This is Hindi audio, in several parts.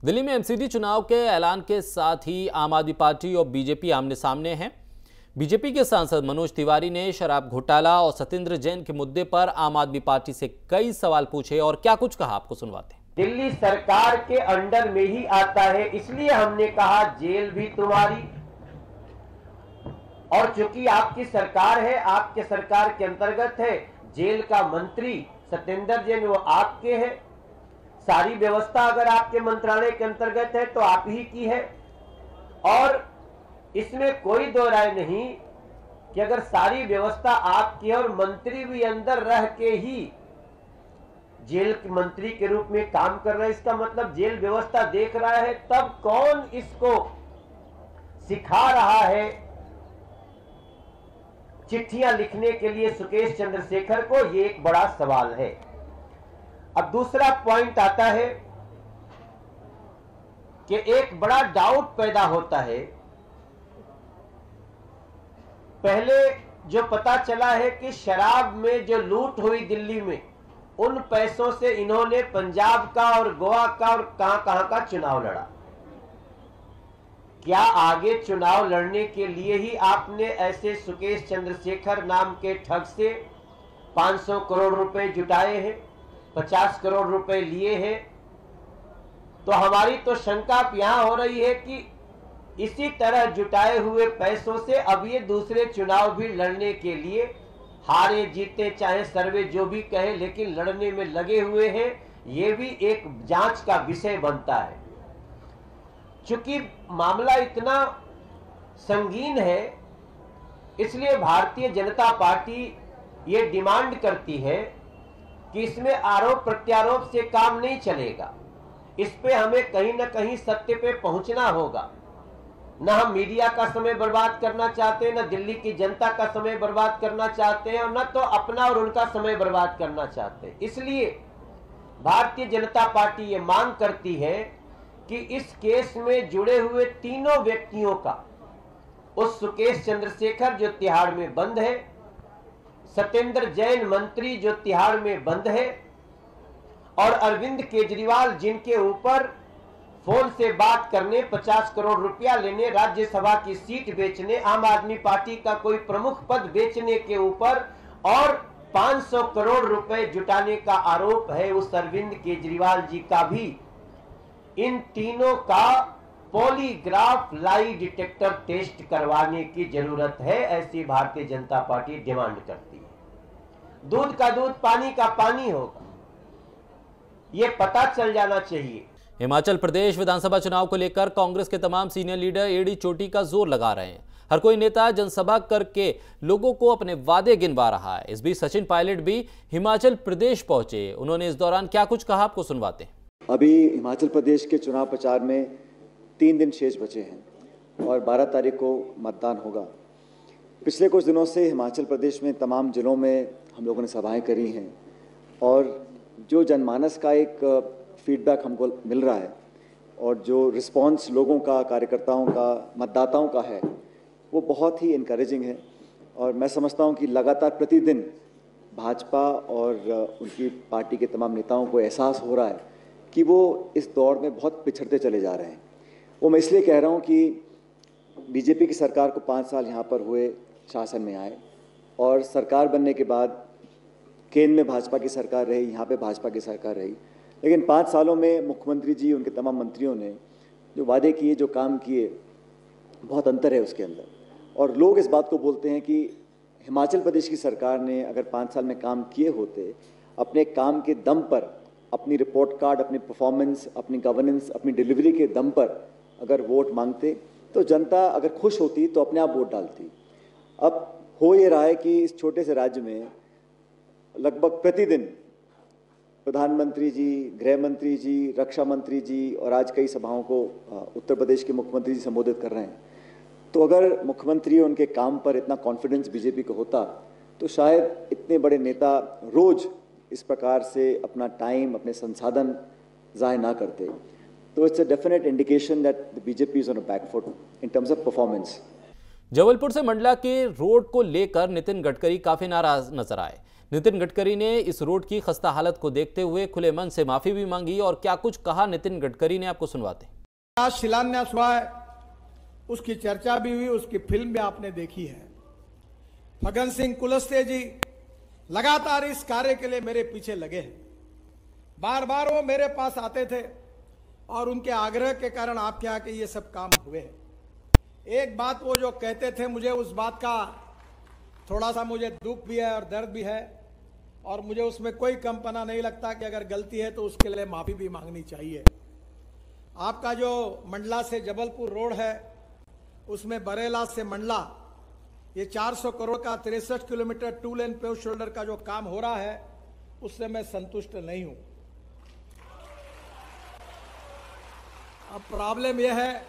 दिल्ली में एमसीडी चुनाव के ऐलान के साथ ही आम आदमी पार्टी और बीजेपी आमने सामने हैं। बीजेपी के सांसद मनोज तिवारी ने शराब घोटाला और सत्येंद्र जैन के मुद्दे पर आम आदमी पार्टी से कई सवाल पूछे और क्या कुछ कहा, आपको सुनवाते हैं। दिल्ली सरकार के अंडर में ही आता है, इसलिए हमने कहा जेल भी तुम्हारी, और चूंकि आपकी सरकार है, आपके सरकार के अंतर्गत है, जेल का मंत्री सत्येंद्र जैन वो आपके है, सारी व्यवस्था अगर आपके मंत्रालय के अंतर्गत है तो आप ही की है। और इसमें कोई दो राय नहीं कि अगर सारी व्यवस्था आपकी है और मंत्री भी अंदर रह के ही जेल के मंत्री के रूप में काम कर रहे हैं, इसका मतलब जेल व्यवस्था देख रहा है, तब कौन इसको सिखा रहा है चिट्ठियां लिखने के लिए सुकेश चंद्रशेखर को, ये एक बड़ा सवाल है। अब दूसरा पॉइंट आता है कि एक बड़ा डाउट पैदा होता है। पहले जो पता चला है कि शराब में जो लूट हुई दिल्ली में, उन पैसों से इन्होंने पंजाब का और गोवा का और कहां का चुनाव लड़ा। क्या आगे चुनाव लड़ने के लिए ही आपने ऐसे सुकेश चंद्रशेखर नाम के ठग से 500 करोड़ रुपए जुटाए हैं, 50 करोड़ रुपए लिए हैं? तो हमारी तो शंका यहां हो रही है कि इसी तरह जुटाए हुए पैसों से अब ये दूसरे चुनाव भी लड़ने के लिए, हारे जीते चाहे सर्वे जो भी कहे, लेकिन लड़ने में लगे हुए हैं। ये भी एक जांच का विषय बनता है। चूंकि मामला इतना संगीन है, इसलिए भारतीय जनता पार्टी ये डिमांड करती है कि इसमें आरोप प्रत्यारोप से काम नहीं चलेगा। इस पे हमें कहीं ना कहीं सत्य पे पहुंचना होगा। न हम मीडिया का समय बर्बाद करना चाहते हैं, न दिल्ली की जनता का समय बर्बाद करना चाहते हैं, और न तो अपना और उनका समय बर्बाद करना चाहते हैं। इसलिए भारतीय जनता पार्टी ये मांग करती है कि इस केस में जुड़े हुए तीनों व्यक्तियों का, उस सुकेश चंद्रशेखर जो तिहाड़ में बंद है, सत्येंद्र जैन मंत्री जो तिहाड़ में बंद है, और अरविंद केजरीवाल जिनके ऊपर फोन से बात करने, 50 करोड़ रुपया लेने, राज्यसभा की सीट बेचने, आम आदमी पार्टी का कोई प्रमुख पद बेचने के ऊपर और 500 करोड़ रुपए जुटाने का आरोप है उस अरविंद केजरीवाल जी का भी। इन तीनों का पॉलीग्राफ लाई डिटेक्टर टेस्ट करवाने की जरूरत है, ऐसी भारतीय जनता पार्टी डिमांड करती है। दूध का दूध, पानी का पानी होगा, ये पता चल जाना चाहिए। हिमाचल प्रदेश विधानसभा चुनाव को लेकर कांग्रेस के तमाम सीनियर लीडर एड़ी चोटी का जोर लगा रहे हैं। हर कोई नेता जनसभा करके लोगों को अपने वादे गिनवा रहा है। इस बीच सचिन पायलट भी हिमाचल प्रदेश पहुंचे। उन्होंने इस दौरान क्या कुछ कहा, आपको सुनवाते हैं। अभी हिमाचल प्रदेश के चुनाव प्रचार में 3 दिन शेष बचे हैं और 12 तारीख को मतदान होगा। पिछले कुछ दिनों से हिमाचल प्रदेश में तमाम जिलों में हम लोगों ने सभाएं करी हैं और जो जनमानस का एक फीडबैक हमको मिल रहा है और जो रिस्पांस लोगों का, कार्यकर्ताओं का, मतदाताओं का है, वो बहुत ही इनकरेजिंग है। और मैं समझता हूँ कि लगातार प्रतिदिन भाजपा और उनकी पार्टी के तमाम नेताओं को एहसास हो रहा है कि वो इस दौर में बहुत पिछड़ते चले जा रहे हैं। वो मैं इसलिए कह रहा हूँ कि बीजेपी की सरकार को 5 साल यहाँ पर हुए शासन में आए और सरकार बनने के बाद केंद्र में भाजपा की सरकार रही, यहाँ पे भाजपा की सरकार रही, लेकिन 5 सालों में मुख्यमंत्री जी, उनके तमाम मंत्रियों ने जो वादे किए, जो काम किए, बहुत अंतर है उसके अंदर। और लोग इस बात को बोलते हैं कि हिमाचल प्रदेश की सरकार ने अगर 5 साल में काम किए होते, अपने काम के दम पर, अपनी रिपोर्ट कार्ड, अपनी परफॉर्मेंस, अपनी गवर्नेंस, अपनी डिलीवरी के दम पर अगर वोट मांगते तो जनता अगर खुश होती तो अपने आप वोट डालती। अब हो ये रहा है कि इस छोटे से राज्य में लगभग प्रतिदिन प्रधानमंत्री जी, गृह मंत्री जी, रक्षा मंत्री जी और आज कई सभाओं को उत्तर प्रदेश के मुख्यमंत्री जी संबोधित कर रहे हैं। तो अगर मुख्यमंत्री उनके काम पर इतना कॉन्फिडेंस बीजेपी को होता तो शायद इतने बड़े नेता रोज इस प्रकार से अपना टाइम, अपने संसाधन ज़ाय ना करते। तो it's a definite indication that the BJP is on a back foot in terms of performance. Jabalpur से मंडला के रोड को लेकर नितिन गडकरी काफी नाराज नजर आए। नितिन गडकरी ने इस रोड की खस्ता हालत को देखते हुए खुले मन से माफी भी मांगी और क्या कुछ कहा नितिन गडकरी ने, आपको सुनवाते हैं। आज शिलान्यास हुआ है, उसकी चर्चा भी हुई, उसकी फिल्म भी आपने देखी है। फग्गन सिंह कुलस्ते जी लगातार इस कार्य के लिए मेरे पीछे लगे हैं। बार बार वो मेरे पास आते थे और उनके आग्रह के कारण आपके यहाँ के ये सब काम हुए हैं। एक बात वो जो कहते थे, मुझे उस बात का थोड़ा सा मुझे दुख भी है और दर्द भी है, और मुझे उसमें कोई कमपना नहीं लगता कि अगर गलती है तो उसके लिए माफी भी मांगनी चाहिए। आपका जो मंडला से जबलपुर रोड है, उसमें बरेला से मंडला ये 400 करोड़ का 63 किलोमीटर 2 लेन पेव शोल्डर का जो काम हो रहा है, उससे मैं संतुष्ट नहीं हूं। अब प्रॉब्लम यह है,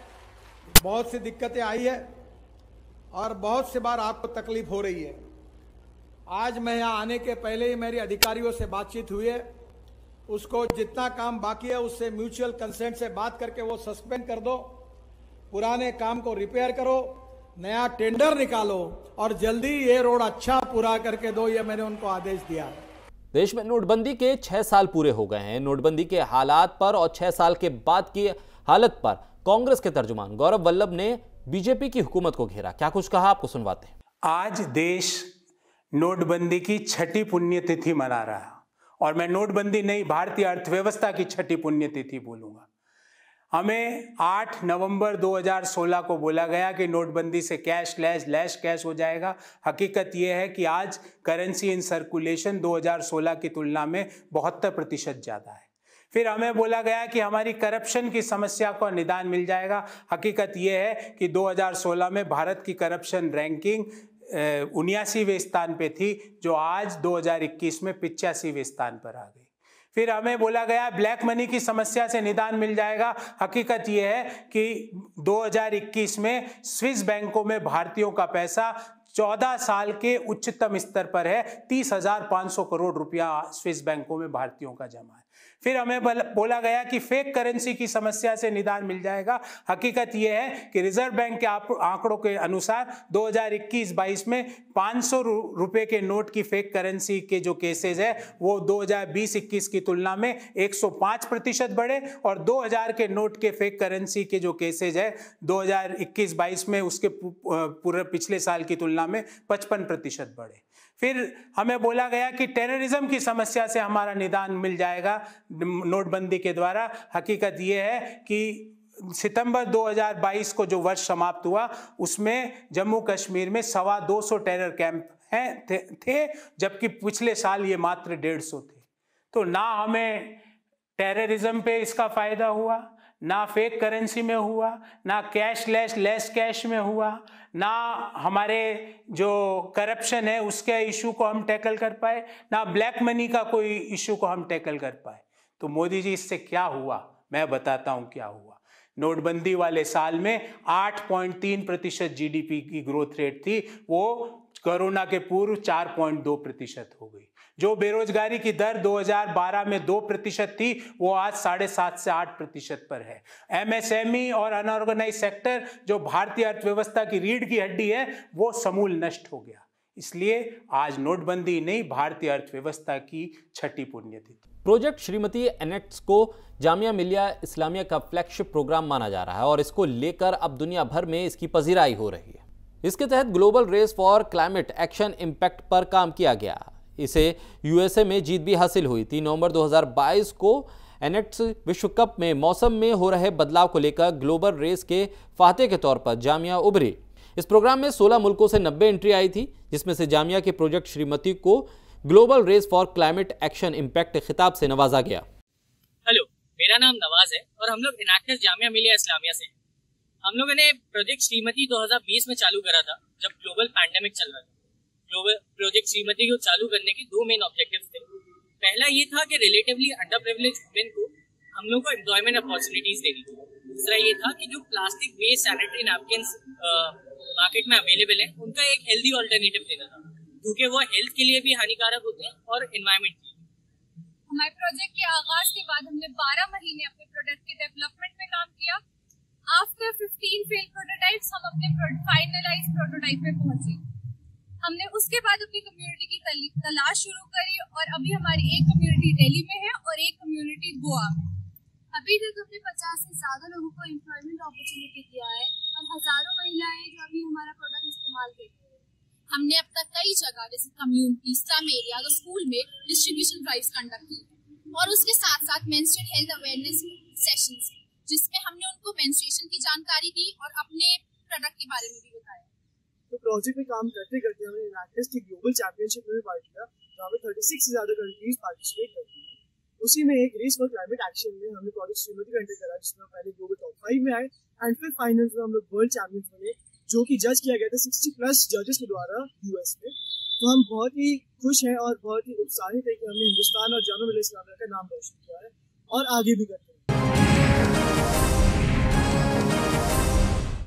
बहुत सी दिक्कतें आई है और बहुत सी बार आपको तकलीफ हो रही है। आज मैं यहाँ आने के पहले ही मेरी अधिकारियों से बातचीत हुई है, उसको जितना काम बाकी है उससे म्यूचुअल कंसेंट से बात करके वो सस्पेंड कर दो, पुराने काम को रिपेयर करो, नया टेंडर निकालो और जल्दी ये रोड अच्छा पूरा करके दो, ये मैंने उनको आदेश दिया है। देश में नोटबंदी के 6 साल पूरे हो गए हैं। नोटबंदी के हालात पर और 6 साल के बाद की हालत पर कांग्रेस के तर्जुमान गौरव वल्लभ ने बीजेपी की हुकूमत को घेरा, क्या कुछ कहा, आपको सुनवाते हैं। आज देश नोटबंदी की 6ठी पुण्यतिथि मना रहा है, और मैं नोटबंदी नहीं, भारतीय अर्थव्यवस्था की 6ठी पुण्यतिथि बोलूंगा। हमें 8 नवंबर 2016 को बोला गया कि नोटबंदी से लैश कैश हो जाएगा। हकीकत यह है कि आज करेंसी इन सर्कुलेशन 2016 की तुलना में 72% ज़्यादा है। फिर हमें बोला गया कि हमारी करप्शन की समस्या को निदान मिल जाएगा। हकीकत यह है कि 2016 में भारत की करप्शन रैंकिंग 79वें स्थान पे थी, जो आज 2021 में 85वें स्थान पर आ गई। फिर हमें बोला गया ब्लैक मनी की समस्या से निदान मिल जाएगा। हकीकत यह है कि 2021 में स्विस बैंकों में भारतीयों का पैसा 14 साल के उच्चतम स्तर पर है। 30,500 करोड़ रुपया स्विस बैंकों में भारतीयों का जमा है। फिर हमें बोला गया कि फेक करेंसी की समस्या से निदान मिल जाएगा। हकीकत यह है कि रिजर्व बैंक के आंकड़ों के अनुसार 2021-22 में 500 रुपए के नोट की फेक करेंसी के जो केसेज है वो 2020-21 की तुलना में 105% बढ़े, और 2000 के नोट के फेक करेंसी के जो केसेज है 2021-22 में उसके पूरे पिछले साल की तुलना में 55% बढ़े। फिर हमें बोला गया कि टेररिज्म की समस्या से हमारा निदान मिल जाएगा नोटबंदी के द्वारा। हकीकत यह है कि सितंबर 2022 को जो वर्ष समाप्त हुआ उसमें जम्मू कश्मीर में 225 टेरर कैंप थे, जबकि पिछले साल ये मात्र 150 थे। तो ना हमें टेररिज्म पे इसका फायदा हुआ, ना फेक करेंसी में हुआ, ना लेस कैश में हुआ, ना हमारे जो करप्शन है उसके इशू को हम टैकल कर पाए, ना ब्लैक मनी का कोई इशू को हम टैकल कर पाए। तो मोदी जी इससे क्या हुआ, मैं बताता हूं क्या हुआ। नोटबंदी वाले साल में 8.3% जीडीपी की ग्रोथ रेट थी, वो कोरोना के पूर्व 4.2% हो गई। जो बेरोजगारी की दर 2012 में 2% थी, वो आज 7.5 से 8% पर है। एमएसएमई और अनऑर्गेनाइज सेक्टर जो भारतीय अर्थव्यवस्था की रीढ़ की हड्डी है, वो समूल नष्ट हो गया। इसलिए आज नोटबंदी नहीं, भारतीय अर्थव्यवस्था की 6ठी पुण्यतिथि। प्रोजेक्ट श्रीमती एनेक्ट्स को जामिया मिलिया इस्लामिया का फ्लैगशिप प्रोग्राम माना जा रहा है और इसको लेकर अब दुनिया भर में इसकी पजीराई हो रही है। इसके तहत Global Race for Climate Action Impact पर काम किया गया। इसे यूएसए में जीत भी हासिल हुई। 3 नवंबर 2022 को एनेक्ट्स विश्व कप में मौसम में हो रहे बदलाव को लेकर ग्लोबल रेस के फाते के तौर पर जामिया उभरी। इस प्रोग्राम में 16 मुल्कों से 90 एंट्री आई थी, जिसमें से जामिया के प्रोजेक्ट श्रीमती को Global Race for Climate Action Impact खिताब से नवाजा गया। हेलो, मेरा नाम नवाज है और हम लोग इनाक्टर्स जामिया मिलिया इस्लामिया से हैं। हम लोगों ने प्रोजेक्ट श्रीमती 2020 में चालू करा था, जब ग्लोबल पैंडेमिक चल रहा था। ग्लोबल प्रोजेक्ट श्रीमती को चालू करने के 2 मेन ऑब्जेक्टिव्स थे। पहला ये था कि रिलेटिवली अंडर प्रिविलेज्ड वुमेन को हम लोग को एम्प्लॉयमेंट अपॉर्चुनिटीज देनी थी। दूसरा ये था कि जो plastic waste sanitary napkins market में अवेलेबल है, उनका एक हेल्दी ऑल्टरनेटिव देना था, क्योंकि वो हेल्थ के लिए भी हानिकारक होते हैं और एनवायरमेंट के लिए। हमारे प्रोजेक्ट के आगाज के बाद हमने 12 महीने अपने प्रोडक्ट के डेवलपमेंट में काम किया। आफ्टर 15 फेल प्रोटोटाइप्स हम अपने फाइनलाइज प्रोटोटाइप पे पहुंचे। हमने उसके बाद अपनी कम्युनिटी की तलाश शुरू करी और अभी हमारी एक कम्युनिटी दिल्ली में है और एक कम्युनिटी गोवा में। अभी तक हमने 50 से ज्यादा लोगों को एम्प्लॉयमेंट अपॉर्चुनिटी दिया है और हजारों महिलाएं जो अभी हमारा प्रोडक्ट इस्तेमाल करती हैं। हमने अब तक कई जगह जैसे कम्युनिटी, स्लम एरिया और स्कूल में डिस्ट्रीब्यूशन ड्राइव्स कंडक्ट की और उसके साथ साथ मेंस्ट्रुअल हेल्थ अवेयरनेस सेशंस जिसमें हमने उनको मेंस्ट्रुएशन की जानकारी दी और अपने प्रोडक्ट के बारे में भी बताया। तो प्रोजेक्ट में काम करते करते हमने इनएक्टिव्स की ग्लोबल चैंपियनशिप में पार्ट किया जहाँ पे 36 से ज्यादा कंट्रीज पार्टिसिपेट करती हैं। उसी में एक रेस फॉर क्लाइमेट एक्शन में हमने प्रोजेक्ट श्रीमती का एंटर करा जिसमें पहले ग्लोबल टॉप 5 में आए एंड फिर फाइनल्स में हम लोग वर्ल्ड चैंपियंस बने जो कि जज किया गया था 60+ जजेस के द्वारा यूएस में। तो हम बहुत ही खुश हैं और बहुत ही उत्साहित है कि हमने हिंदुस्तान और जामा मिलिया इस्लामिया का नाम रोशन किया है और आगे भी करते हैं।